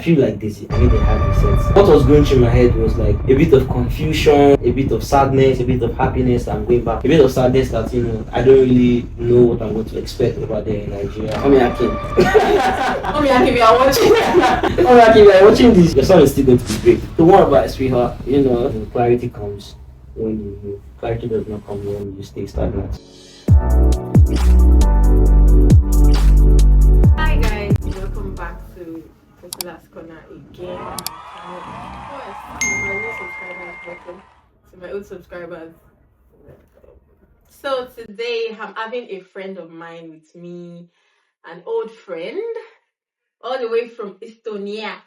feel like this, I need a hard reset. What was going through my head was like a bit of confusion, a bit of sadness, a bit of happiness. I'm going back. A bit of sadness that, I don't really know what I'm going to expect over there in Nigeria. Mommy Akim. Mommy Akim, you are watching. Mommy Akim, you are watching this. Your son is still going to be great. Don't worry about it, sweetheart. Clarity comes when you move. Clarity does not come when you stay stagnant. Hi guys, welcome back to Priscilla's Corner again. Of course, to my new subscribers, welcome to my old subscribers. So today I'm having a friend of mine with me, an old friend, all the way from Estonia.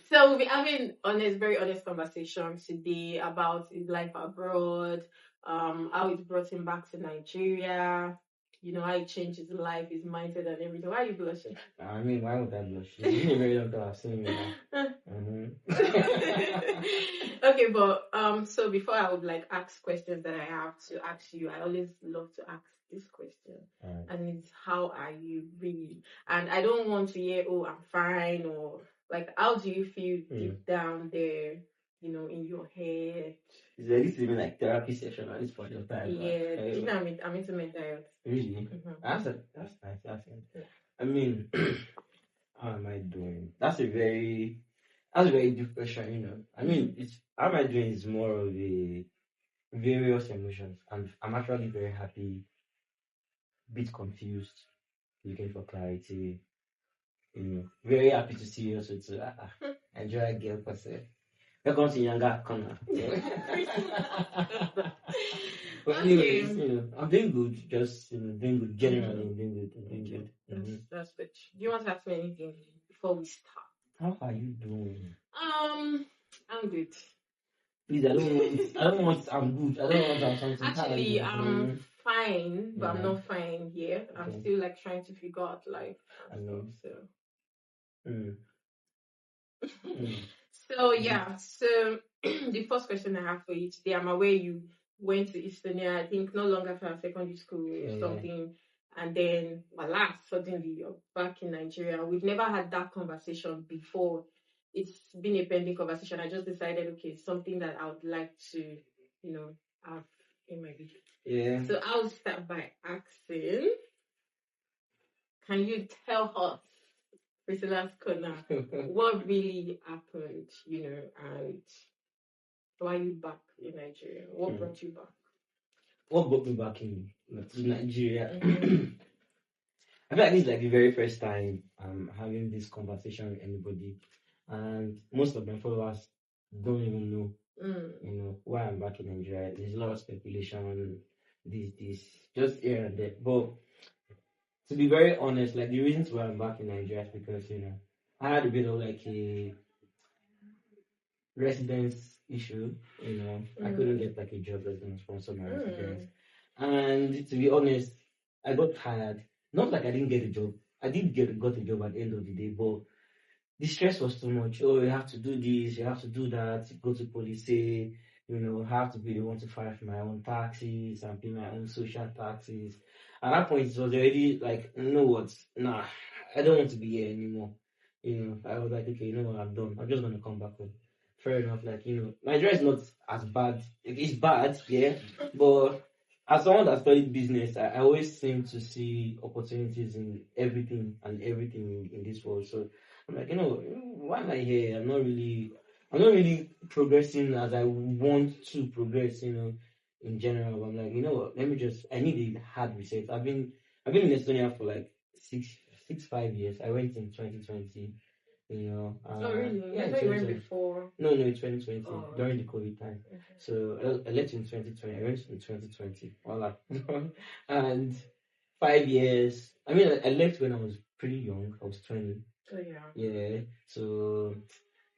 So we'll be having very honest conversation today about his life abroad, how it brought him back to Nigeria, how he changed his life, his mindset and everything. Why are you blushing? I mean, why would I blush? It's been a very long time I've seen you now. Okay, but so before I would ask questions that I have to ask you, I always love to ask this question. And it's, how are you really? And I don't want to hear, oh, I'm fine, or how do you feel deep down there, in your head? Is this even like therapy session at this point of time? Yeah, I'm into mental health. Really? Mm-hmm. That's nice. That's nice. Yeah. I mean, how am I doing? That's a very deep question, I mean, how am I doing is more of a various emotions, and I'm actually very happy, bit confused, looking for clarity, very happy to see you also too. Enjoy a girl per se. Welcome to Younger Corner. But anyways, I'm doing good. Just doing good. Generally, doing good. That's good. Do you want to ask me anything before we start? How are you doing? I'm good. Please, I don't want I'm good. I don't want I'm something. Actually, I'm fine, but I'm not fine here. Okay. I'm still trying to figure out life and stuff. So yeah, so the first question I have for you today, I'm aware you went to Estonia, I think no longer for secondary school or something, and then suddenly you're back in Nigeria. We've never had that conversation before. It's been a pending conversation. I just decided, okay, it's something that I would like to, have in my video. Yeah. So I'll start by asking, can you tell us, Priscilla's Corner, what really happened, and why are you back in Nigeria? What brought you back? What brought me back in Nigeria? I feel like this is the very first time I'm having this conversation with anybody, and most of my followers don't even know, why I'm back in Nigeria. There's a lot of speculation, this, just here and there. But to be very honest, the reasons why I'm back in Nigeria is because, I had a bit of a residence issue, I couldn't get a job that's going to sponsor my residence. And to be honest, I got tired. Not I didn't get a job. I got a job at the end of the day, but the stress was too much. Oh, you have to do this, you have to do that, go to police, have to be the one to file for my own taxes and pay my own social taxes. At that point, it was already nah, I don't want to be here anymore. I was like, okay, what, I'm done. I'm just going to come back home. Fair enough, Nigeria is not as bad. It's bad, yeah, but as someone that studied business, I always seem to see opportunities in everything in this world. So I'm like, why am I here? I'm not really progressing as I want to progress, in general. But I'm like, what? I need a hard reset. I've been in Estonia for 5 years. I went in 2020. Oh, really? Yeah, I thought you went before. No, in 2020, during the COVID time. Okay. So I left in 2020. I went in 2020. Voila. And 5 years. I mean, I left when I was pretty young. I was 20. Oh, yeah. Yeah. So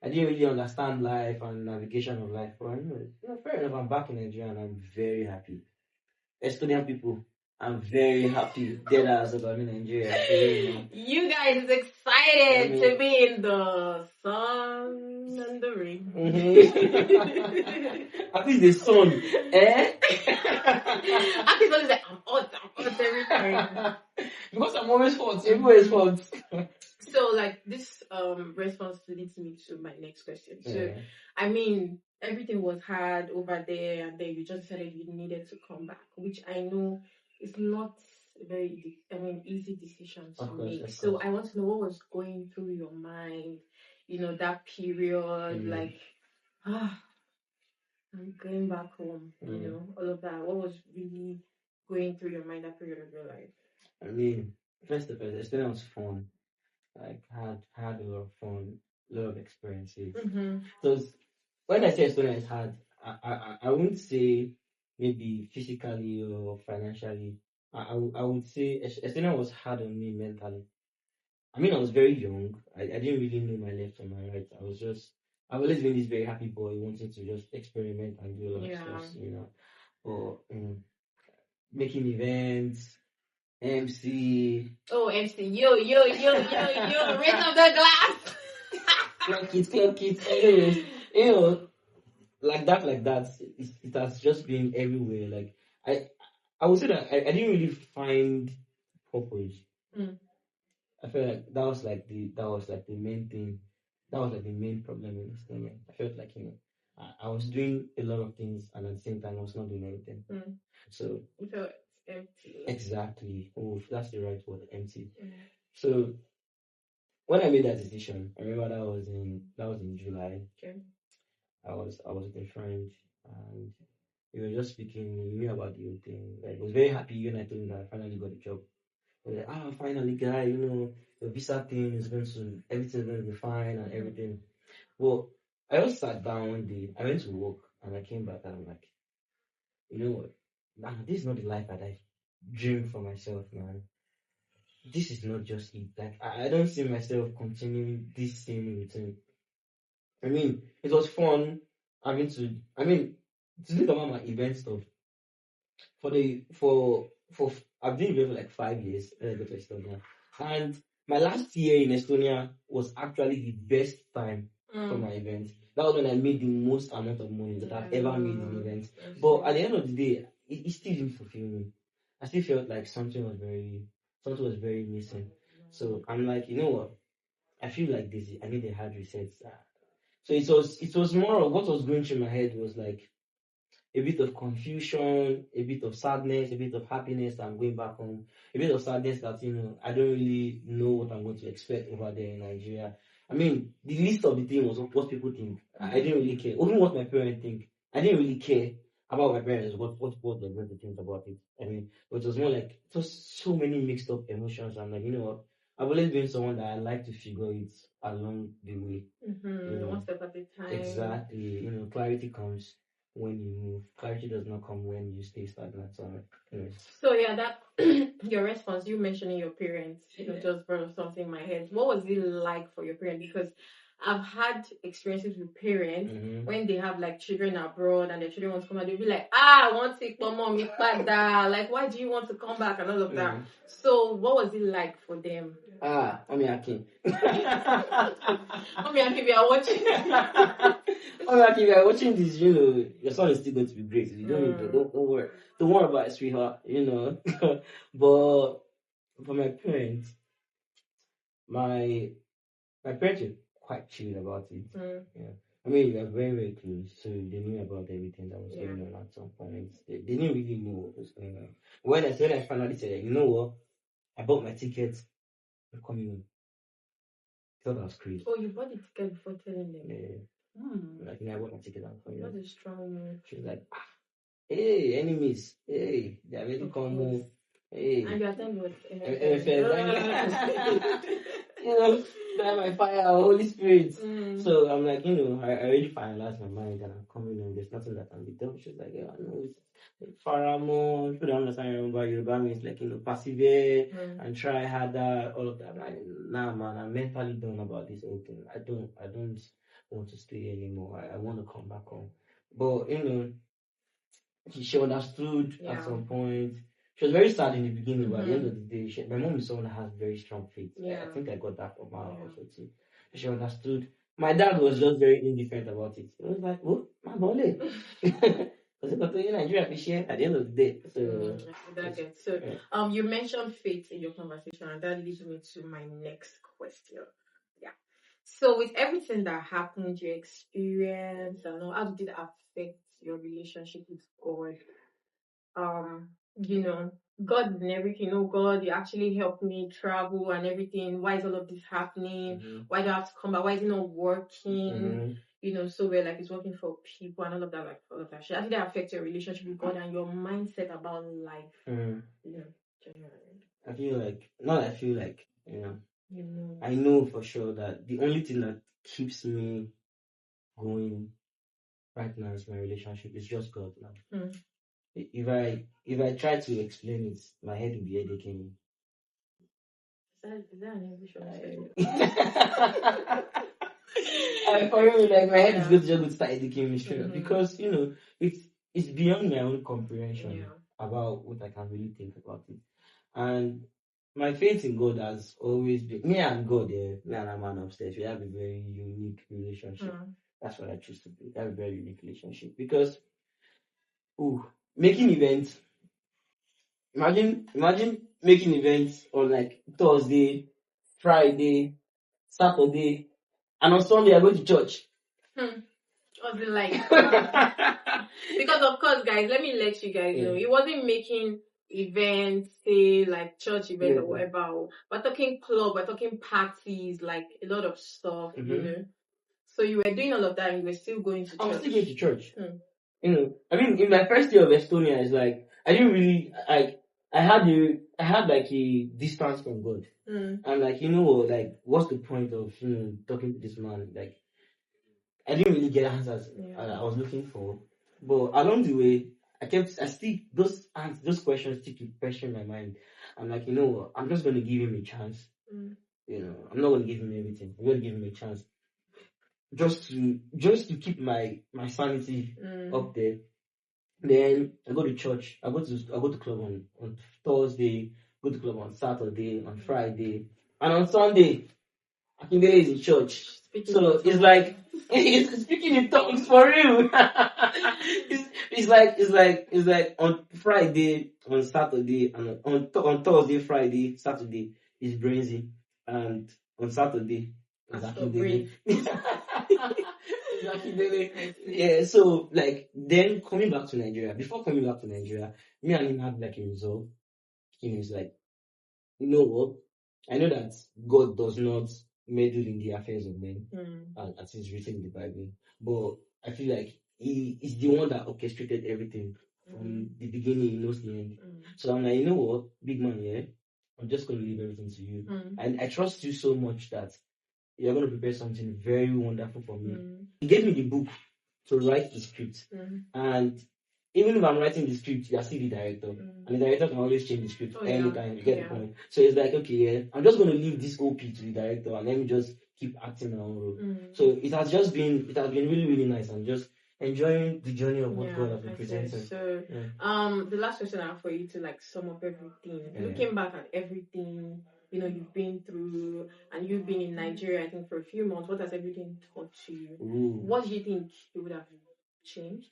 I didn't really understand life and navigation of life. But fair enough. I'm back in Nigeria and I'm very happy. Estonian people, I'm very happy. Dead ass about me, Nigeria. You guys, it's excited to be in the sun and the rain. At least the sun, eh? At least it's like, I'm hot every time. Because I'm always hot, everywhere is hot. So, like, this response leads me to my next question. So, I mean, everything was hard over there, and then you just decided you needed to come back, which I know is not a very, easy decision to make. So, I want to know what was going through your mind, that period, like, I'm going back home, all of that. What was really going through your mind that period of your life? I mean, first of all, the experience was fun. Like, had a lot of fun, a lot of experiences. So when I say experience is hard, I wouldn't say maybe physically or financially. I would say experience was hard on me mentally. I mean, I was very young. I didn't really know my left from my right. I've always been this very happy boy wanting to just experiment and do a lot of stuff, But making events, MC. Oh, MC. Yo. Raise up the glass. Clock it. Anyways, like that. It has just been everywhere. Like, I would say that I didn't really find purpose. I felt like that was like the main thing. That was like the main problem in Estonia. I felt like I was doing a lot of things, and at the same time I was not doing anything. So you felt empty. Exactly. Oh, that's the right word, empty. So when I made that decision, I remember that was in July. Okay. I was with a friend, and we were just speaking. We knew about the whole thing. Like, I was very happy when I told him that I finally got a job. I was like, finally, guy, the visa thing is everything's going to be fine and everything. Well, I just sat down one day. I went to work and I came back and I'm like, you know what? Nah, this is not the life that I dreamed for myself, man. This is not just it. Like, I don't see myself continuing this same routine. I mean, it was fun having to think about my event stuff. I've been here for like 5 years. I go to Estonia, and my last year in Estonia was actually the best time for my event. That was when I made the most amount of money that I've ever made in events. But at the end of the day, it still didn't fulfill me. I still felt like something was very missing. So I'm like, you know what? I feel like I need a hard reset. So it was more of what was going through my head was like a bit of confusion, a bit of sadness, a bit of happiness that I'm going back home, a bit of sadness that I don't really know what I'm going to expect over there in Nigeria. I mean, the least of the thing was what people think. I didn't really care. Even what my parents think, I didn't really care about my parents, what they're going to think about it. I mean, but it was more like, it was so many mixed up emotions. I'm like, you know what? I've always been someone that I like to figure it along the way. One step at a time. Exactly. Clarity comes when you move. Clarity does not come when you stay stagnant. So yeah, that your response, you mentioning your parents, just brought up something in my head. What was it like for your parents? Because I've had experiences with parents when they have like children abroad and their children want to come and they'll be like, I want to come on me back. Like, why do you want to come back and all of that? So what was it like for them? Mommy Akin. Mommy Akin, we are watching. Mommy Akin, we are watching this, your son is still going to be great. You don't worry. Don't worry about it, sweetheart, But for my parents, my parents were quite chill about it. Yeah. I mean, we are very, very close, so they knew about everything that was going on at some point. They didn't really know what was going on. When I finally said, you know what, I bought my tickets, I'm coming in. I thought that was crazy. Oh, you bought the ticket before telling them? Yeah. Like, I bought my ticket, I'm coming in. That's a strong move. She was like, hey, enemies, hey, they're ready to come home. Hey. And you attend what? By my fire, Holy Spirit. So I'm like, I already finalized my mind and I'm coming in. There's nothing that can be done. She's like, yeah, I know it's Faramo. People don't understand. Remember, Yoruba means like, persevere and try harder, all of that. Like, nah, man, I'm mentally done about this whole thing. I don't want to stay anymore. I want to come back home. But, she understood at some point. She was very sad in the beginning, but at the end of the day, my mom is someone that has very strong faith. Yeah. I think I got that from her also too. She understood. My dad was just very indifferent about it. He was like, "Oh, my boy." Because it got to Nigeria this year at the end of the day. So, that's it. So, you mentioned faith in your conversation, and that leads me to my next question. Yeah. So, with everything that happened, your experience, and all, how did it affect your relationship with God? You know, God and everything. Oh God, you actually helped me travel and everything. Why is all of this happening? Why do I have to come back? Why is it not working? You know, so we're like it's working for people and all of that, like all of that. How did that affect your relationship with God and your mindset about life? You know, generally. I feel like, I know for sure that the only thing that keeps me going right now is my relationship. It's just God now. If I try to explain it, my head will be aching. Is that an English word? For me, like my head is going to start educating me straight up because it's beyond my own comprehension about what I can really think about it. And my faith in God has always been me and God. Me and a man upstairs, we have a very unique relationship. That's what I choose to be. We have a very unique relationship because, making events. Imagine making events on like Thursday, Friday, Saturday, and on Sunday I go to church. What's it like? Because of course, guys, let me let you guys know, he wasn't making events, say like church event or whatever. We're talking club, we're talking parties, like a lot of stuff, you know. So you were doing all of that and you were still going to church. I was still going to church. I mean, in my first year of Estonia, it's like I didn't really I had like a distance from God. And like, like what's the point of talking to this man? Like I didn't really get answers I was looking for. But along the way, those questions still keep pressuring my mind. I'm like, I'm just gonna give him a chance. I'm not gonna give him everything. I'm gonna give him a chance. Just to keep my sanity up there. Then I go to church. I go to club on Thursday, go to club on Saturday, on Friday, and on Sunday, Akindele is in church. So it's like he's speaking in tongues for real. it's like on Friday, on Saturday, and on Thursday, Friday, Saturday is Brazy, and on Saturday is Akindele. Yeah, so like then coming back to Nigeria, before coming back to Nigeria, me and him had like a resolve. He was like, you know what? I know that God does not meddle in the affairs of men, as is written in the Bible, but I feel like He is the one that orchestrated everything from the beginning. He knows the end. So I'm like, you know what, big man, I'm just going to leave everything to you, and I trust you so much that you're going to prepare something very wonderful for me. He gave me the book to write the script. And even if I'm writing the script, you're still the director. And the director can always change the script anytime. You get the point. So it's like, okay, I'm just going to leave this OP to the director and let me just keep acting my own role. So it has been really, really nice. I'm just enjoying the journey of what God has been presenting. So, the last question I have for you to like sum up everything. Looking back at everything, you've been through, and you've been in Nigeria, I think, for a few months. What has everything taught you? What do you think you would have changed?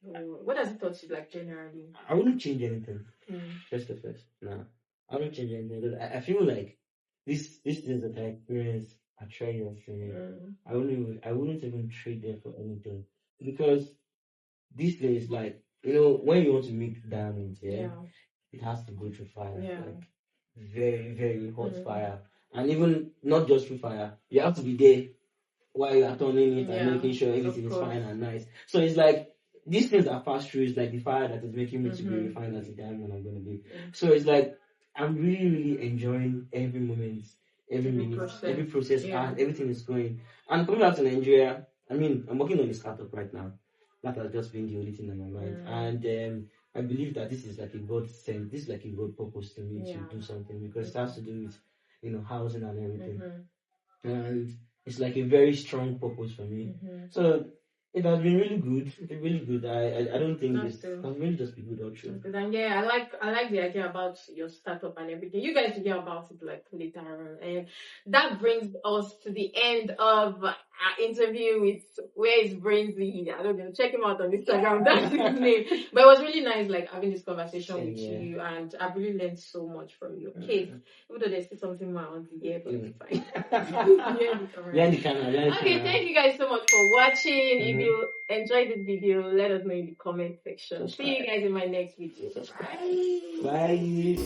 Or what has it taught you, like, generally? I wouldn't change anything. First. No. I wouldn't change anything. I feel like these things that I experienced are treasures to me. I wouldn't even trade them for anything. Because these things, like, when you want to make diamonds, it has to go through fire. Like, very, very hot fire. And even not just through fire, you have to be there while you are turning it and making sure everything is fine and nice. So it's like these things that pass through is like the fire that is making me to be refined as the diamond I'm going to be. So it's like I'm really, really enjoying every moment, every minute, every process, and everything is going. And coming back to Nigeria, I mean, I'm working on a startup right now. That has just been the only thing in my mind. And I believe that this is like a God sent, this is like a God purpose to me to do something, because it has to do with housing and everything. And it's like a very strong purpose for me. So It has been really good. It's been really good. I don't think That's this true. can really just be good option. Because yeah, I like the idea about your startup and everything. You guys will hear about it like later on. And that brings us to the end of our interview with Where is Brainsy? I don't know, check him out on Instagram. That's his name. But it was really nice like having this conversation Same with here. you, and I've really learned so much from you. Okay, even though there's still something more I want to hear, but it's fine. Behind the camera. Okay, thank you guys so much for watching. If you enjoyed this video, let us know in the comment section. See you guys in my next video. Bye.